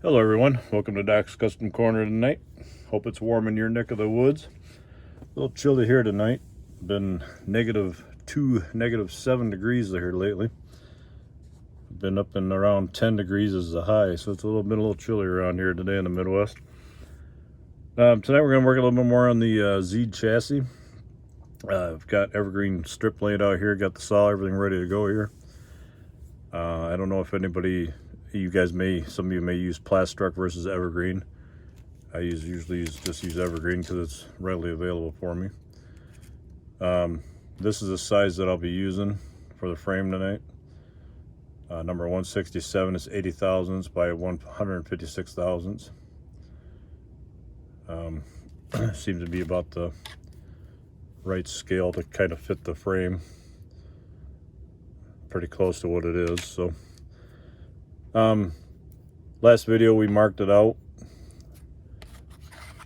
Hello everyone, welcome to Doc's Custom Corner tonight. Hope it's warm in your neck of the woods. A little chilly here tonight. Been -2, -7 degrees here lately. Been up and around 10 degrees as the high, so it's a little chilly around here today in the Midwest. Tonight we're going to work a little bit more on the Zeed chassis. I've got evergreen strip laid out here, got the saw, everything ready to go here. I don't know if anybody, some of you may use Plastruck versus evergreen. I usually just use evergreen because it's readily available for me. This is the size that I'll be using for the frame tonight. Number 167 is 80 thousandths by 156 thousandths. Seems to be about the right scale to kind of fit the frame. Pretty close to what it is. So last video we marked it out,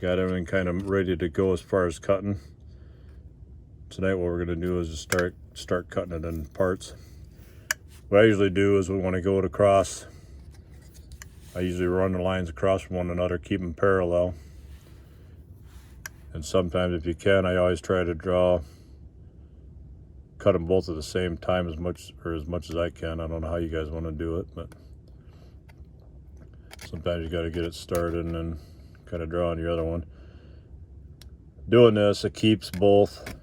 got everything kind of ready to go as far as cutting. Tonight what we're going to do is just start cutting it in parts. What I usually do is when I go across, I usually run the lines across from one another, keep them parallel. And sometimes if you can, I always try to cut them both at the same time as much as I can. I don't know how you guys want to do it, but sometimes you got to get it started and then kind of draw on your other one. Doing this, it keeps both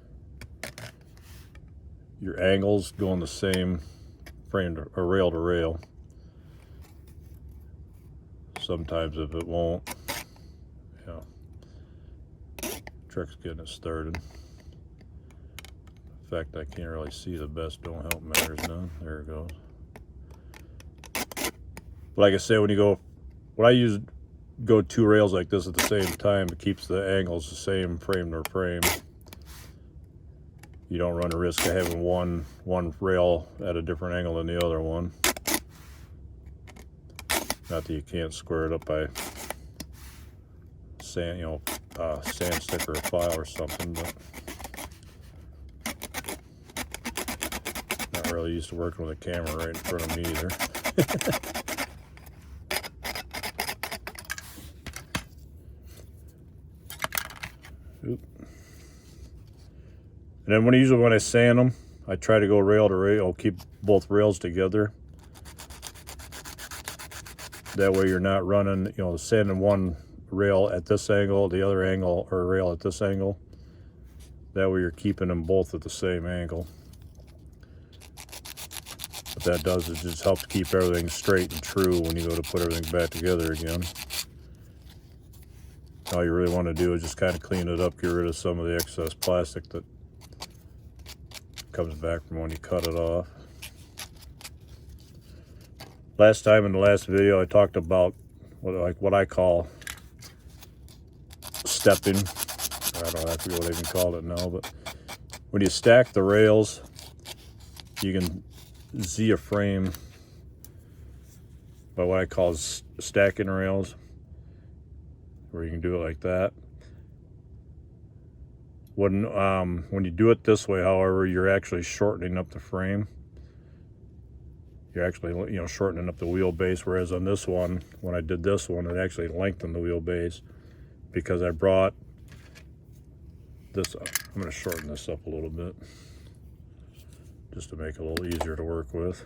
your angles going the same frame or rail to rail. Sometimes if it won't, trick's getting it started. In fact, I can't really see the best. Don't help matters now. There it goes. But like I said, when I go two rails like this at the same time, it keeps the angles the same frame to frame. You don't run the risk of having one rail at a different angle than the other one. Not that you can't square it up by sand stick or a file or something, but not really used to working with a camera right in front of me either. Oop. And then when I sand them, I try to go rail to rail, keep both rails together. That way you're not running, sanding one rail at this angle, the other angle, or rail at this angle. That way you're keeping them both at the same angle. What that does is just helps keep everything straight and true when you go to put everything back together again. All you really want to do is just kind of clean it up, get rid of some of the excess plastic that comes back from when you cut it off. Last time in the last video I talked about what I call stepping. I forget what I even called it now, but when you stack the rails, you can Z a frame by what I call stacking rails, where you can do it like that. When you do it this way, however, you're actually shortening up the frame. You're actually shortening up the wheelbase, whereas on this one, when I did this one, it actually lengthened the wheelbase because I brought this up. I'm going to shorten this up a little bit just to make it a little easier to work with.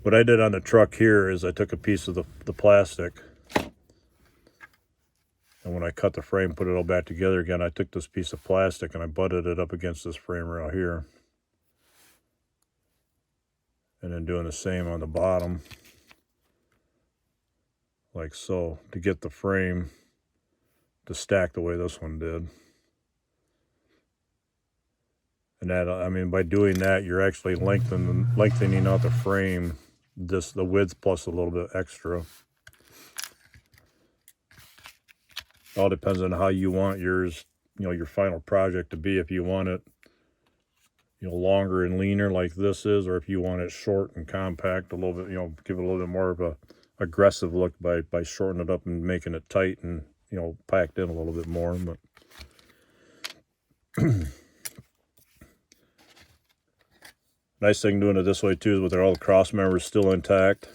What I did on the truck here is I took a piece of the plastic, and when I cut the frame, put it all back together again, I took this piece of plastic and I butted it up against this frame rail here. And then doing the same on the bottom, like so, to get the frame to stack the way this one did. And that, by doing that, you're actually lengthening out the frame, the width plus a little bit extra. All depends on how you want yours, your final project to be. If you want it, longer and leaner like this is, or if you want it short and compact a little bit, give it a little bit more of a aggressive look by shortening it up and making it tight and, packed in a little bit more. But nice thing doing it this way too is with all the cross members still intact.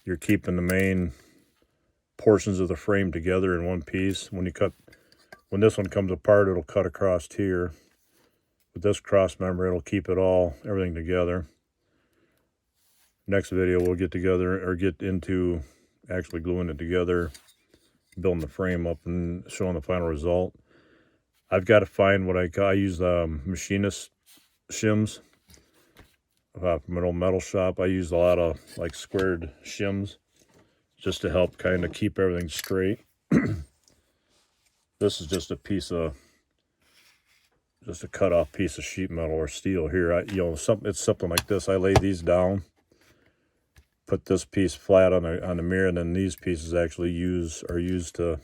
you're keeping the main portions of the frame together in one piece. When this one comes apart, it'll cut across here. With this cross member, it'll keep everything together. Next video, we'll get into actually gluing it together, building the frame up, and showing the final result. I've got to find what I use machinist shims from an old metal shop. I use a lot of like squared shims just to help kind of keep everything straight. This is just a cut off piece of sheet metal or steel here. It's something like this. I lay these down, put this piece flat on the mirror, and then these pieces actually are used to,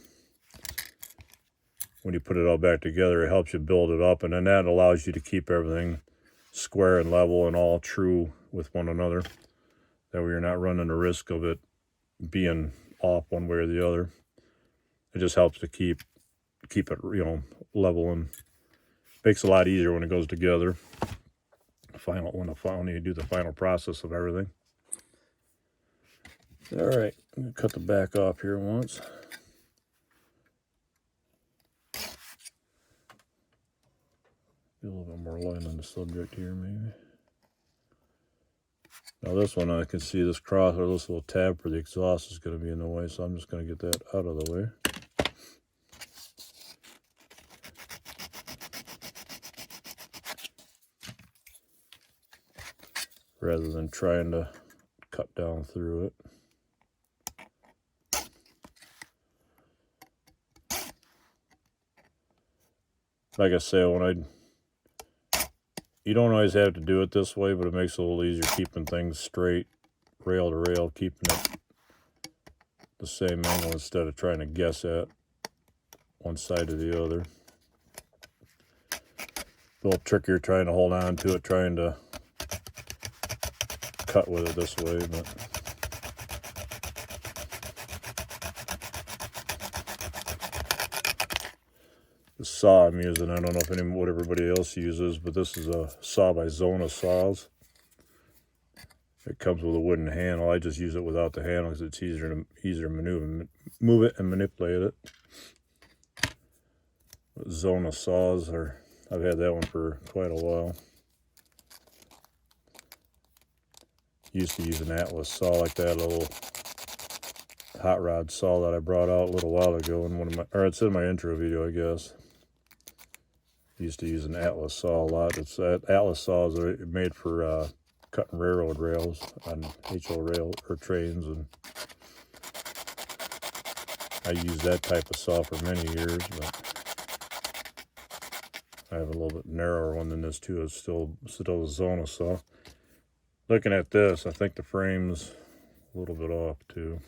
when you put it all back together, it helps you build it up, and then that allows you to keep everything square and level and all true with one another. That way you're not running the risk of it being off one way or the other. It just helps to keep it, level, and makes it a lot easier when it goes together. When you do the final process of everything. All right, I'm gonna cut the back off here once. Get a little bit more light on the subject here, maybe. Now this one, I can see this cross or this little tab for the exhaust is going to be in the way, so I'm just going to get that out of the way. Rather than trying to cut down through it. Like I say, you don't always have to do it this way, but it makes it a little easier keeping things straight, rail to rail, keeping it the same angle instead of trying to guess at one side or the other. A little trickier trying to hold on to it, trying to cut with it this way, but the saw I'm using, I don't know what everybody else uses, but this is a saw by Zona Saws. It comes with a wooden handle. I just use it without the handle because it's easier to move it and manipulate it. Zona Saws I've had that one for quite a while. Used to use an Atlas saw like that, a little hot rod saw that I brought out a little while ago in it's in my intro video, I guess. Used to use an Atlas saw a lot. Atlas saws are made for cutting railroad rails on HO rail or trains, and I used that type of saw for many years, but I have a little bit narrower one than this too. It's still a Zona saw. Looking at this, I think the frame's a little bit off too.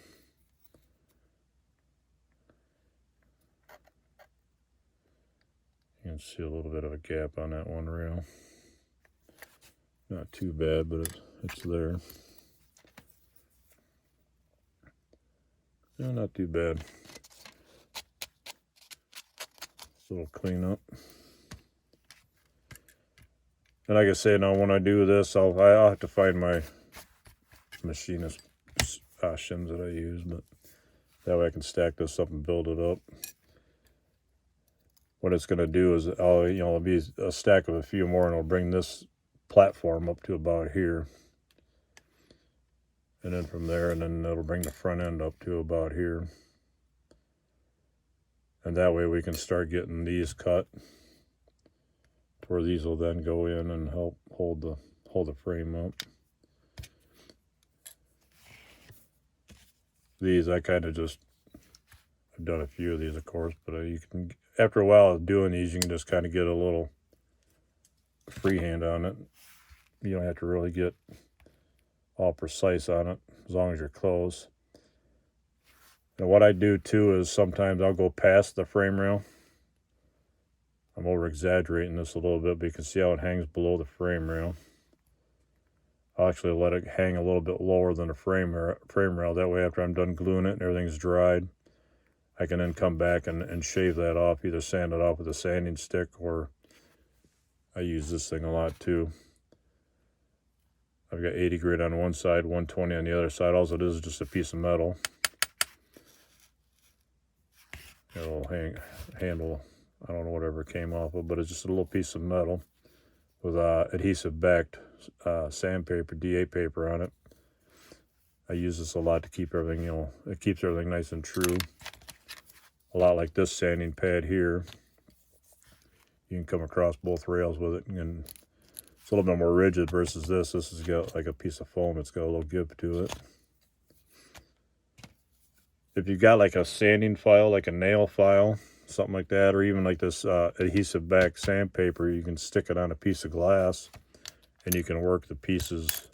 You can see a little bit of a gap on that one rail. Not too bad, but it's there. Yeah, not too bad. A little cleanup. And like I say, now when I do this, I'll have to find my machinist shims that I use, but that way I can stack this up and build it up. What it's going to do is it'll be a stack of a few more, and it'll bring this platform up to about here, and then from there, and then it'll bring the front end up to about here, and that way we can start getting these cut, where these will then go in and help hold the frame up. These I kind of I've done a few of these, of course, but you can, after a while of doing these, you can just kind of get a little freehand on it. You don't have to really get all precise on it, as long as you're close. And what I do too is sometimes I'll go past the frame rail. I'm over exaggerating this a little bit, but you can see how it hangs below the frame rail. I'll actually let it hang a little bit lower than the frame rail. That way, after I'm done gluing it and everything's dried, I can then come back and shave that off, either sand it off with a sanding stick, or I use this thing a lot too. I've got 80 grit on one side, 120 on the other side. All it is just a piece of metal. A little handle, I don't know whatever it came off of, but it's just a little piece of metal with adhesive backed sandpaper, DA paper on it. I use this a lot to keep everything, it keeps everything nice and true. A lot like this sanding pad here. You can come across both rails with it, and it's a little bit more rigid versus this. This has got like a piece of foam. It's got a little give to it. If you've got like a sanding file, like a nail file, something like that, or even like this adhesive back sandpaper, you can stick it on a piece of glass, and you can work the pieces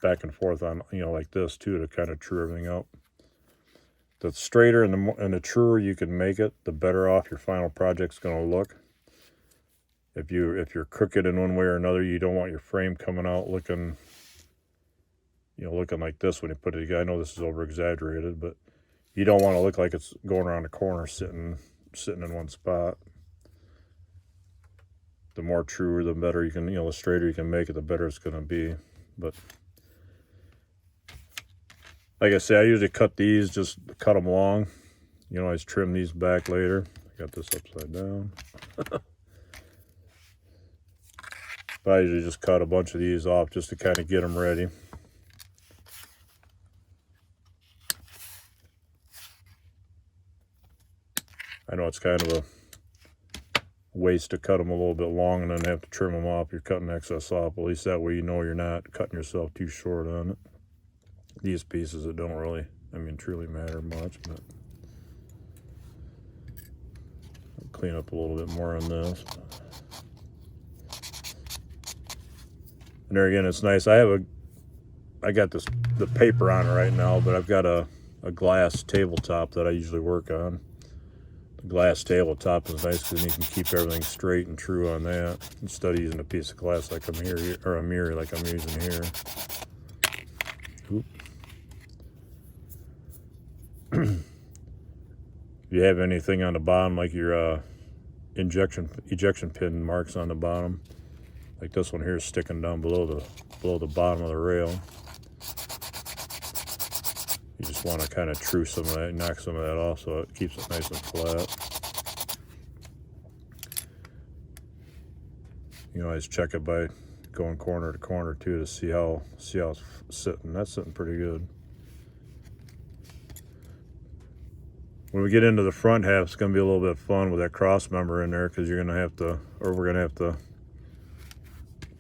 back and forth on, like this too, to kind of true everything up. The straighter and the truer you can make it, the better off your final project's going to look. If you're crooked in one way or another, you don't want your frame coming out looking, looking like this when you put it together. I know this is over exaggerated, but you don't want to look like it's going around a corner sitting in one spot. The more truer, the better you can, the straighter you can make it, the better it's going to be. But like I say, I usually cut these, just cut them long. You can always trim these back later. I got this upside down. But I usually just cut a bunch of these off just to kind of get them ready. I know it's kind of a waste to cut them a little bit long and then have to trim them off. You're cutting excess off. At least that way you're not cutting yourself too short on it. These pieces, it don't really, truly matter much, but I'll clean up a little bit more on this. And there again, it's nice. I got the paper on it right now, but I've got a glass tabletop that I usually work on. The glass tabletop is nice because you can keep everything straight and true on that instead of using a piece of glass like I'm here, or a mirror like I'm using here. Oop. If you have anything on the bottom, like your ejection pin marks on the bottom, like this one here is sticking down below the bottom of the rail. You just want to kind of true some of that, knock some of that off so it keeps it nice and flat. You always check it by going corner to corner too to see how it's sitting. That's sitting pretty good. When we get into the front half, it's going to be a little bit of fun with that cross member in there, because we're going to have to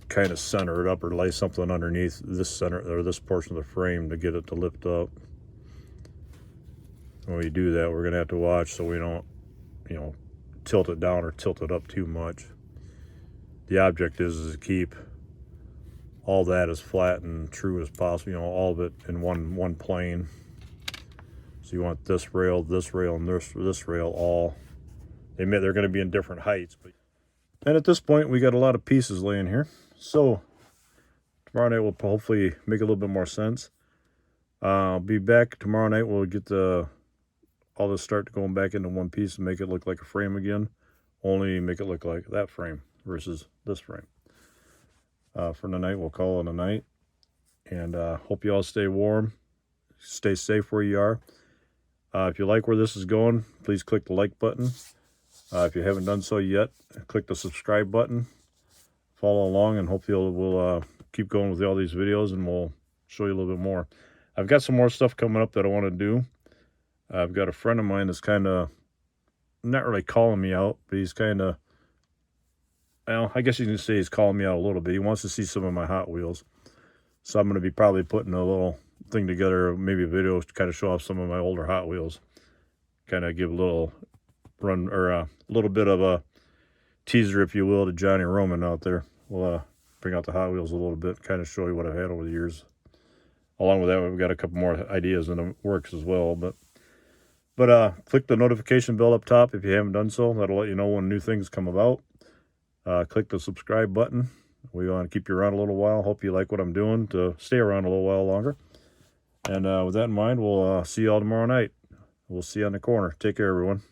kind of center it up or lay something underneath this center or this portion of the frame to get it to lift up. When we do that, we're going to have to watch so we don't, tilt it down or tilt it up too much. The object is to keep all that as flat and true as possible, all of it in one plane. So you want this rail, and this rail all. They're going to be in different heights. And at this point, we got a lot of pieces laying here. So tomorrow night will hopefully make a little bit more sense. I'll be back tomorrow night. We'll get all this start going back into one piece and make it look like a frame again. Only make it look like that frame versus this frame. For the night, we'll call it a night. And hope you all stay warm. Stay safe where you are. If you like where this is going, please click the like button. If you haven't done so yet, click the subscribe button. Follow along, and hopefully we'll keep going with all these videos, and we'll show you a little bit more. I've got some more stuff coming up that I want to do. I've got a friend of mine that's kind of not really calling me out, but he's kind of, well, I guess you can say he's calling me out a little bit. He wants to see some of my Hot Wheels. So I'm going to be probably putting a little thing together, maybe a video to kind of show off some of my older Hot Wheels. Kind of give a little run, or a little bit of a teaser, if you will, to Johnny Roman out there. We'll bring out the Hot Wheels a little bit, kind of show you what I've had over the years. Along with that, we've got a couple more ideas in the works as well. But click the notification bell up top if you haven't done so. That'll let you know when new things come about. Click the subscribe button. We want to keep you around a little while. Hope you like what I'm doing to stay around a little while longer. And with that in mind, we'll see you all tomorrow night. We'll see you on the corner. Take care, everyone.